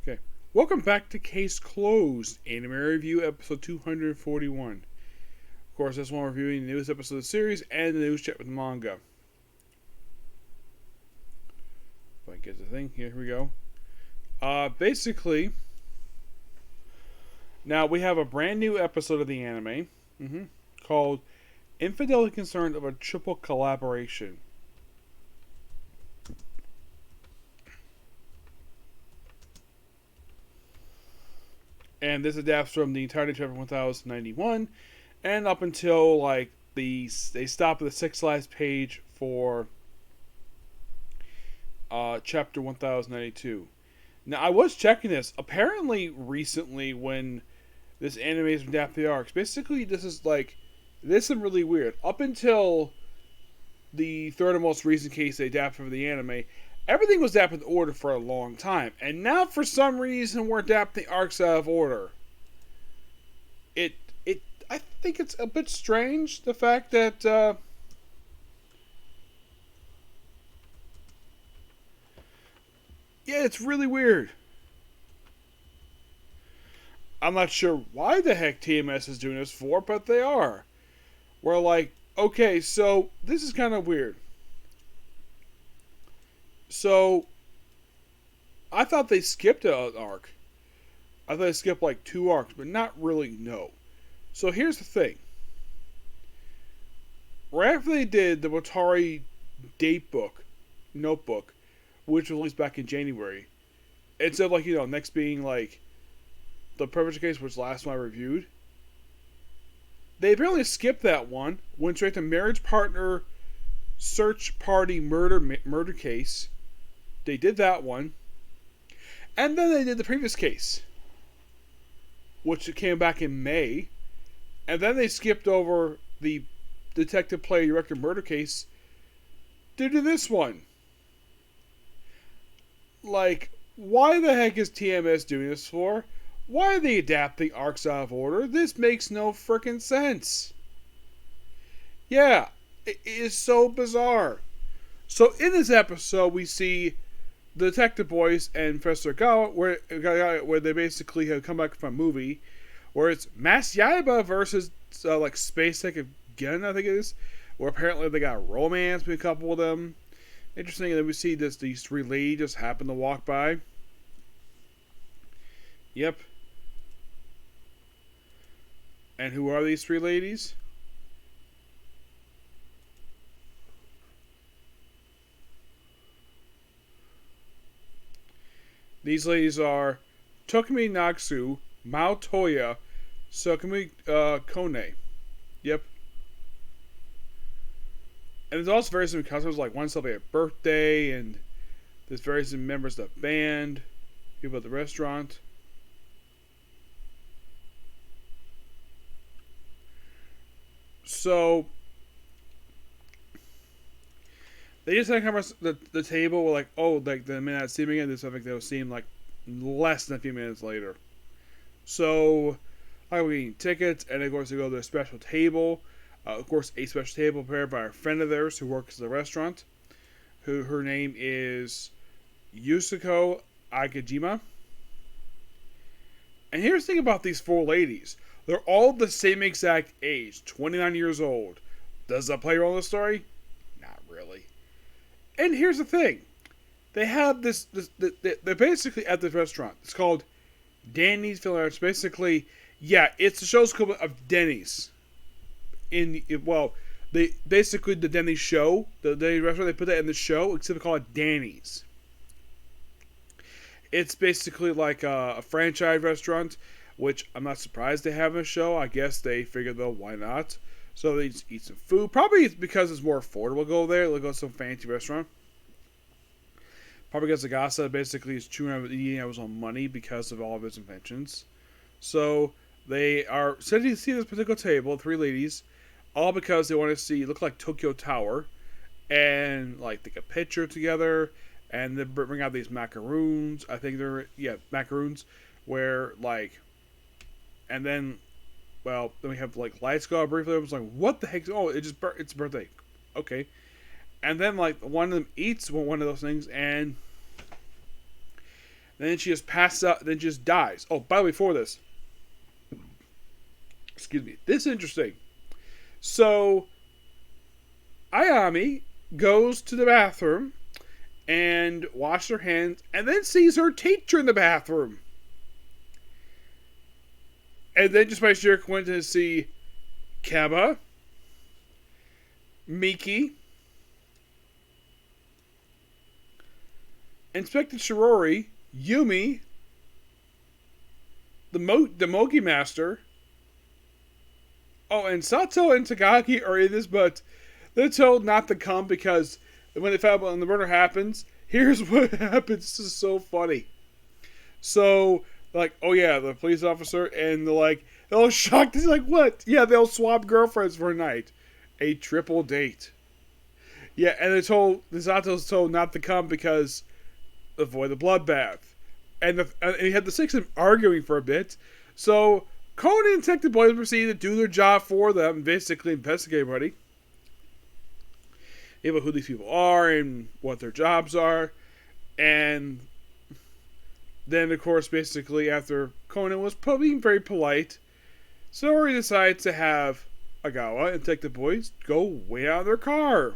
Okay. Welcome back to Case Closed, Anime Review, episode 241. Of course, this one reviewing the newest episode of the series and the news chat with manga. If I get the thing, here we go. Basically, now we have a brand new episode of the anime called Infidelity Concerned of a Triple Collaboration. And this adapts from the entirety of chapter 1091 and up until they stop at the sixth last page for chapter 1092. Now I was checking this. Apparently recently when this anime is adapted the arcs, basically this is really weird. Up until the third and most recent case they adapted for the anime, everything was adapted in order for a long time. And now for some reason we're adapting the arcs out of order. I think it's a bit strange, the fact that it's really weird. I'm not sure why the heck TMS is doing this for, but they are. We're like, okay, so this is kind of weird. So, I thought they skipped an arc. I thought they skipped like 2 arcs, but not really, no. So here's the thing. Right after they did the Watari notebook, which was released back in January, instead of next being the Prevention case, which last one I reviewed, they apparently skipped that one, went straight to Marriage Partner Search Party murder case. They did that one. And then they did the previous case, which came back in May. And then they skipped over the detective player director murder case to do this one. Why the heck is TMS doing this for? Why are they adapting arcs out of order? This makes no frickin' sense. Yeah, it is so bizarre. So in this episode, we see the detective boys and Professor Gawa, where they basically have come back from a movie, where it's Mass Yaiba versus Space Tech again, I think it is, where apparently they got a romance between a couple of them. Interesting, and then we see these 3 ladies just happen to walk by. Yep. And who are these 3 ladies? These ladies are Tokumi Nagsu, Mao Toya, Sokumi Kone. Yep. And there's also various customers, one celebrate a birthday, and there's various members of the band, people at the restaurant. So they just had the table were the minute I see them again, this I think they'll see him less than a few minutes later. So we're getting tickets, and of course they go to a special table. Of course, a special table prepared by a friend of theirs who works at the restaurant. Her name is Yusuko Akijima. And here's the thing about these 4 ladies. They're all the same exact age, 29 years old. Does that play a role in the story? Not really. And here's the thing. They have they're basically at this restaurant. It's called Danny's Film Arts. Basically, it's the show's equivalent of Denny's. The Denny's show, the Denny's restaurant, they put that in the show, except they call it Danny's. It's basically like a franchise restaurant, which I'm not surprised they have in a show. I guess they figured, though, why not? So they just eat some food. Probably it's because it's more affordable to go there. They'll go to some fancy restaurant. Probably because Agasa basically is chewing out eating out his own money because of all of his inventions. So they are sitting to see this particular table, 3 ladies, all because they want to look like Tokyo Tower, and take a picture together, and they bring out these macaroons. I think they're macaroons, where and then then we have lights go out briefly. I was like, what the heck? Oh, it's a birthday. Okay. And then one of them eats one of those things, and And then she just passes out, then just dies. Oh, by the way, before this, excuse me, this is interesting. So, Ayami goes to the bathroom and washes her hands, and then sees her teacher in the bathroom. And then just by sheer coincidence, see Kaba, Miki, Inspector Shirori, Yumi, the Mogi Master. Oh, and Sato and Takagi are in this, but they're told not to come because when they found out when the murder happens, here's what happens. This is so funny. So, like, oh yeah, the police officer, and they're like, they're all shocked. He's like, what? Yeah, they'll swap girlfriends for a night. A triple date. Yeah, and they're told, Sato's told not to come because avoid the bloodbath. And he had the six of them arguing for a bit. So, Conan and Detective Boys proceed to do their job for them, basically investigate everybody. About who these people are and what their jobs are. And then, of course, basically, after Conan was being very polite, Sori decides to have Agawa and Detective Boys go way out of their car.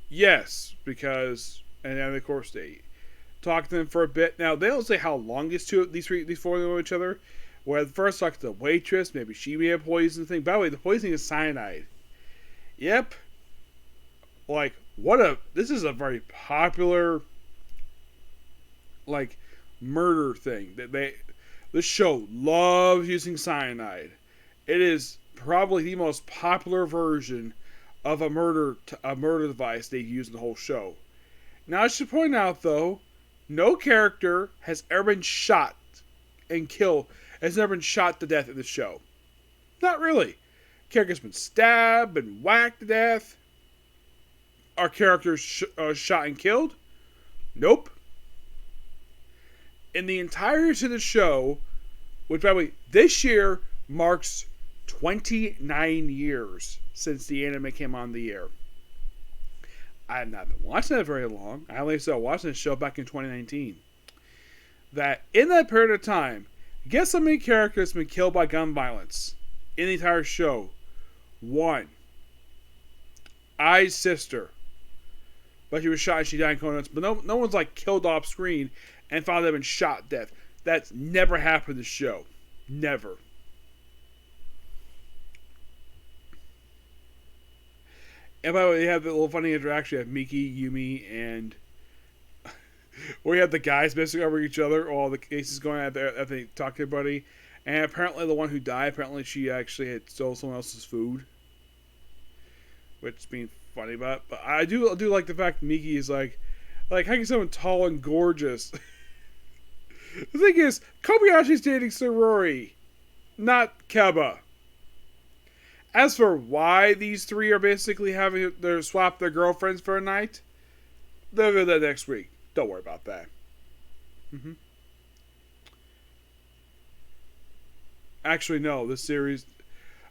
Yes, because, and then, of course, they talk to them for a bit. Now, they don't say how long these four know each other. Where the first talks to the waitress, maybe she may have poison thing. By the way, the poisoning is cyanide. Yep. Like, this is a very popular, like, murder thing. This show loves using cyanide. It is probably the most popular version of a murder device they've used in the whole show. Now, I should point out, though, no character has ever been shot and killed, has never been shot to death in the show. Not really. Character's been stabbed and whacked to death. Are characters shot and killed? Nope. In the entirety of the show, which, by the way, this year marks 29 years since the anime came on the air. I have not been watching that very long. I only started watching the show back in 2019. That in that period of time, guess how many characters have been killed by gun violence in the entire show? 1. Ai's sister. But she was shot and she died in Conan's. But no one's like killed off screen and found they've been shot to death. That's never happened in the show. Never. And by the way, they have the little funny interaction. You have Miki, Yumi, and where you have the guys basically over each other. All the cases going out there after they talk to everybody. And apparently the one who died, apparently she actually had stole someone else's food. Which is being funny about. But I do like the fact that Miki is like how can someone tall and gorgeous? The thing is, Kobayashi's dating Sorori, not Keba. As for why these three are basically having their swap their girlfriends for a night, they'll do that next week. Don't worry about that. Actually, no. This series,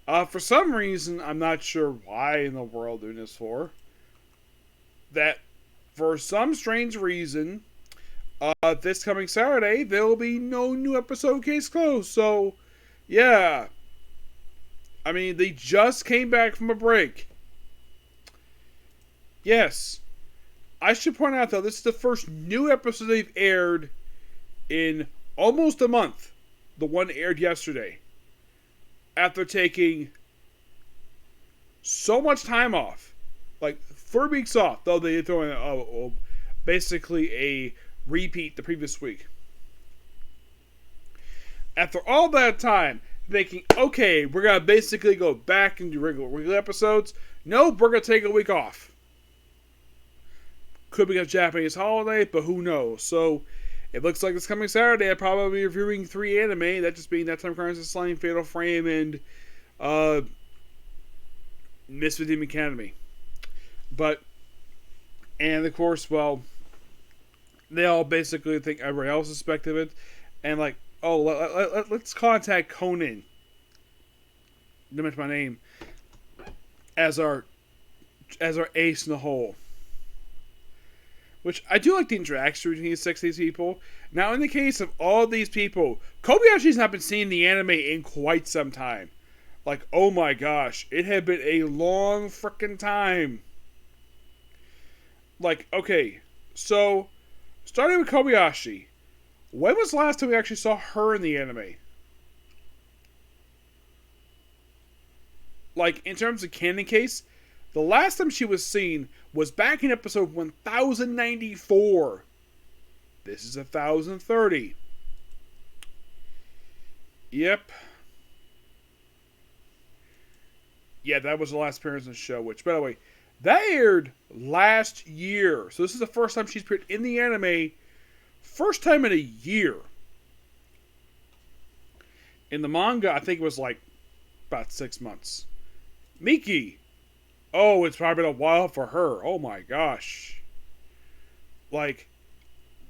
for some reason, I'm not sure why in the world they're doing this for. That, for some strange reason, this coming Saturday, there will be no new episode Case Closed. So, yeah. I mean, they just came back from a break. Yes. I should point out, though, this is the first new episode they've aired in almost a month. The one aired yesterday. After taking so much time off. Like, 4 weeks off. Though they throw in basically a repeat the previous week. After all that time, thinking, okay, we're going to basically go back into regular episodes. Nope, we're going to take a week off. Could be a Japanese holiday, but who knows. So, it looks like this coming Saturday, I'll probably be reviewing 3 anime. That just being That Time Crisis, Slime, Fatal Frame, and Misfit Demon Academy. But, and of course, well, they all basically think everybody else is suspect of it. And like, oh, let's contact Conan. Don't mention my name. As our ace in the hole. which I do like the interaction between these 6 of these people. Now, in the case of all these people, Kobayashi's not been seeing the anime in quite some time. Like, oh my gosh, it had been a long frickin' time. Like, okay, so, starting with Kobayashi, when was the last time we actually saw her in the anime? Like, in terms of canon case, the last time she was seen was back in episode 1094. This is 1030. Yep. Yeah, that was the last appearance in the show, which, by the way, that aired last year. So this is the first time she's appeared in the anime. First time in a year. In the manga, I think it was like about 6 months. Miki. Oh, it's probably been a while for her. Oh my gosh. Like,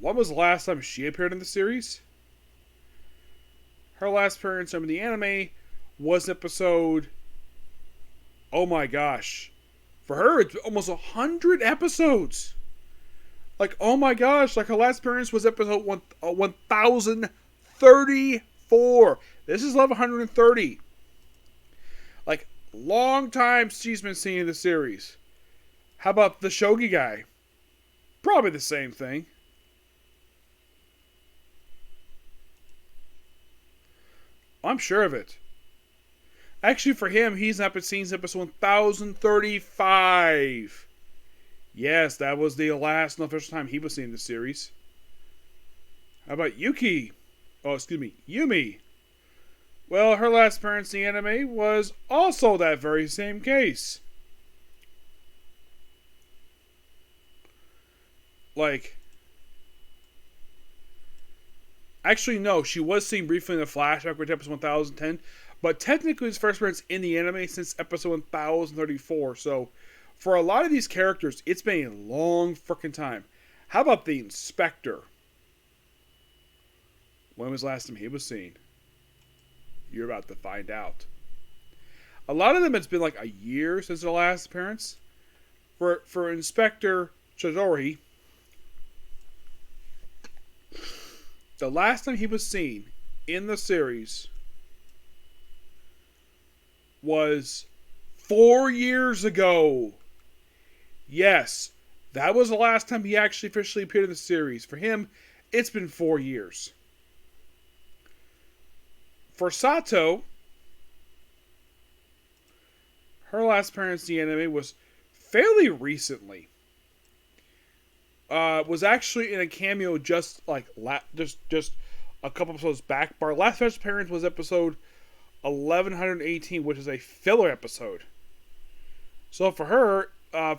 when was the last time she appeared in the series? Her last appearance in the anime was episode... Oh my gosh. For her, it's almost 100 episodes. Like, oh my gosh. Like, her last appearance was episode 1034. This is level 130. Like, long time she's been seeing the series. How about the Shogi guy? Probably the same thing. I'm sure of it. Actually, for him, he's not been seen since episode 1035. Yes, that was the last unofficial time he was seen in the series. How about Yuki? Oh, excuse me, Yumi. Well, her last appearance in the anime was also that very same case. Like... Actually, no, she was seen briefly in the flashback with episode 1010, but technically it's first appearance in the anime since episode 1034, so for a lot of these characters, it's been a long freaking time. How about the Inspector? When was the last time he was seen? You're about to find out. A lot of them, it's been like a year since their last appearance. For Inspector Chidori, the last time he was seen in the series was 4 years ago. Yes, that was the last time he actually officially appeared in the series. For him, it's been 4 years. For Sato, her last appearance in the anime was fairly recently. Was actually in a cameo just like just a couple episodes back. But our last special appearance was episode 1118, which is a filler episode. So for her,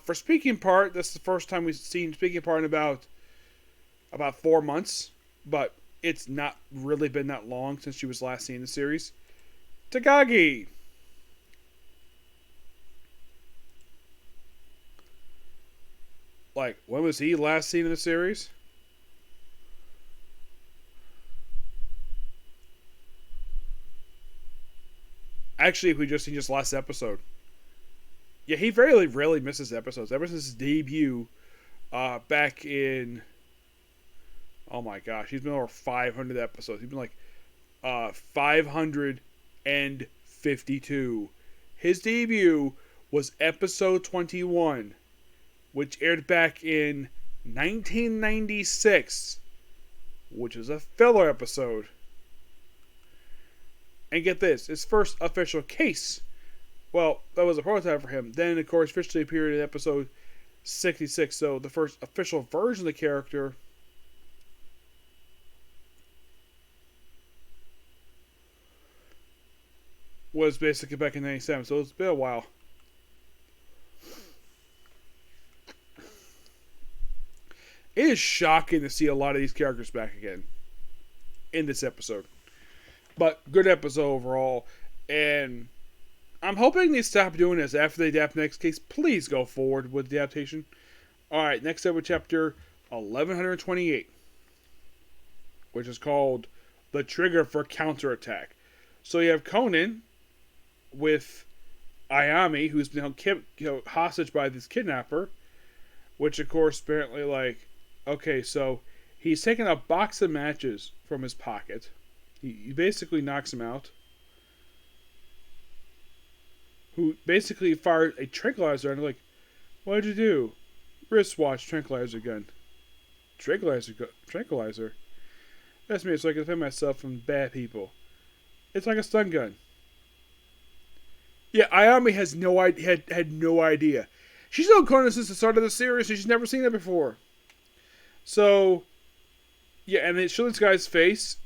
for speaking part, this is the first time we've seen speaking part in about 4 months, but it's not really been that long since she was last seen in the series. Takagi. Like, when was he last seen in the series? Actually, if we just seen just last episode. Yeah, he very rarely misses episodes. Ever since his debut, back in... Oh my gosh, he's been over 500 episodes. He's been like 552. His debut was episode 21, which aired back in 1996, which is a filler episode. And get this, his first official case, well, that was a prototype for him. Then, of course, officially appeared in episode 66, so the first official version of the character was basically back in 97, so it's been a while. It is shocking to see a lot of these characters back again in this episode. But good episode overall. And I'm hoping they stop doing this after they adapt the next case. Please go forward with the adaptation. Alright, next up with chapter 1128, which is called The Trigger for Counterattack. So you have Conan with Ayami, who's been held hostage by this kidnapper, which of course apparently like Okay, so he's taking a box of matches from his pocket. He basically knocks him out. Who basically fired a tranquilizer and like, what'd you do? Wristwatch tranquilizer gun. Tranquilizer? That's me, so I can defend myself from bad people. It's like a stun gun. Yeah, Ayami has no idea. Had no idea. She's known Conan since the start of the series, and she's never seen it before. So, yeah, and they show this guy's face,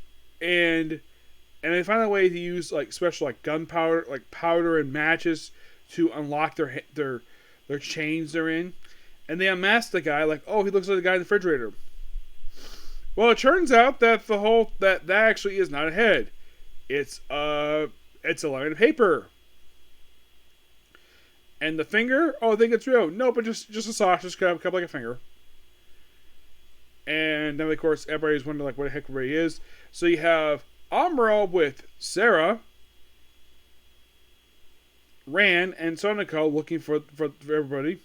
and they find a way to use like special like gunpowder, like powder and matches to unlock their chains they're in, and they unmask the guy like, oh, he looks like the guy in the refrigerator. Well, it turns out that that actually is not a head. It's a line of paper. And the finger, oh, I think it's real. No, but just a sausage, just cut like a finger. And then, of course, everybody's wondering like what the heck everybody is. So you have Amuro with Sarah, Ran, and Sonoko looking for everybody.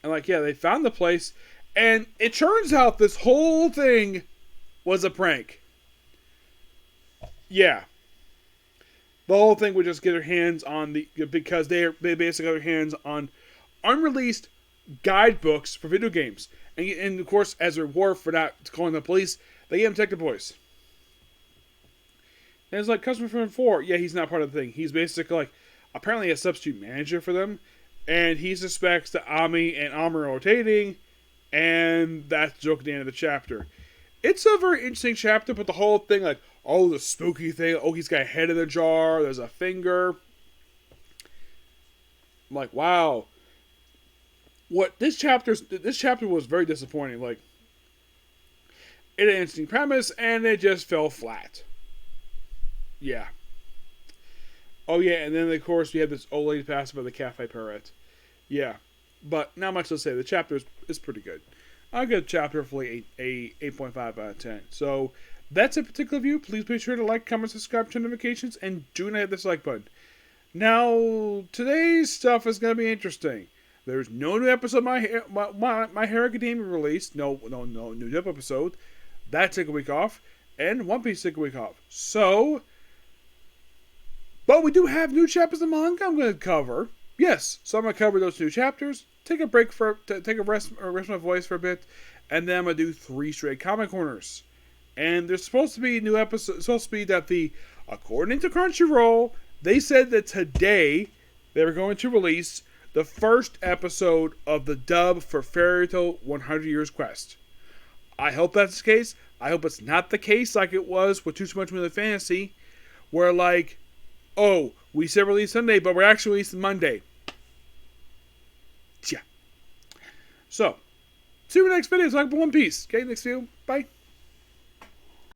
And like, yeah, they found the place. And it turns out this whole thing was a prank. Yeah. The whole thing would just get their hands on because they basically got their hands on unreleased guidebooks for video games. And of course, as a reward for not calling the police, they gave him Detective Voice. And it's like, customer from 4, yeah, he's not part of the thing. He's basically like, apparently a substitute manager for them. And he suspects that Ami and Amuro are dating. And that's the joke at the end of the chapter. It's a very interesting chapter, but the whole thing, like, oh, the spooky thing, oh, he's got a head in the jar, there's a finger. I'm like, wow. This chapter was very disappointing. Like, it had an interesting premise, and it just fell flat. Yeah. Oh, yeah, and then, of course, we have this old lady passing by the cafe parrot. Yeah. But not much to say. The chapter is pretty good. I'll give the chapter hopefully a 8.5 out of 10. So, that's a particular view. Please be sure to like, comment, subscribe, turn notifications, and do not hit the like button. Now, today's stuff is going to be interesting. There's no new episode of My Hero Academia released. No new episode. That took a week off. And One Piece took a week off. So, but we do have new chapters of manga I'm going to cover. Yes, so I'm going to cover those new chapters. Take a break take a rest my voice for a bit. And then I'm going to do 3 straight comic corners. And there's supposed to be new episodes. It's supposed to be that according to Crunchyroll, they said that today they were going to release the first episode of the dub for Fairy Tail 100 Years Quest. I hope that's the case. I hope it's not the case like it was with Too Much More Fantasy, where like, oh, we said release Sunday, but we're actually releasing Monday. Yeah. So, see you in the next video. Talk about One Piece. Okay, next video. Bye.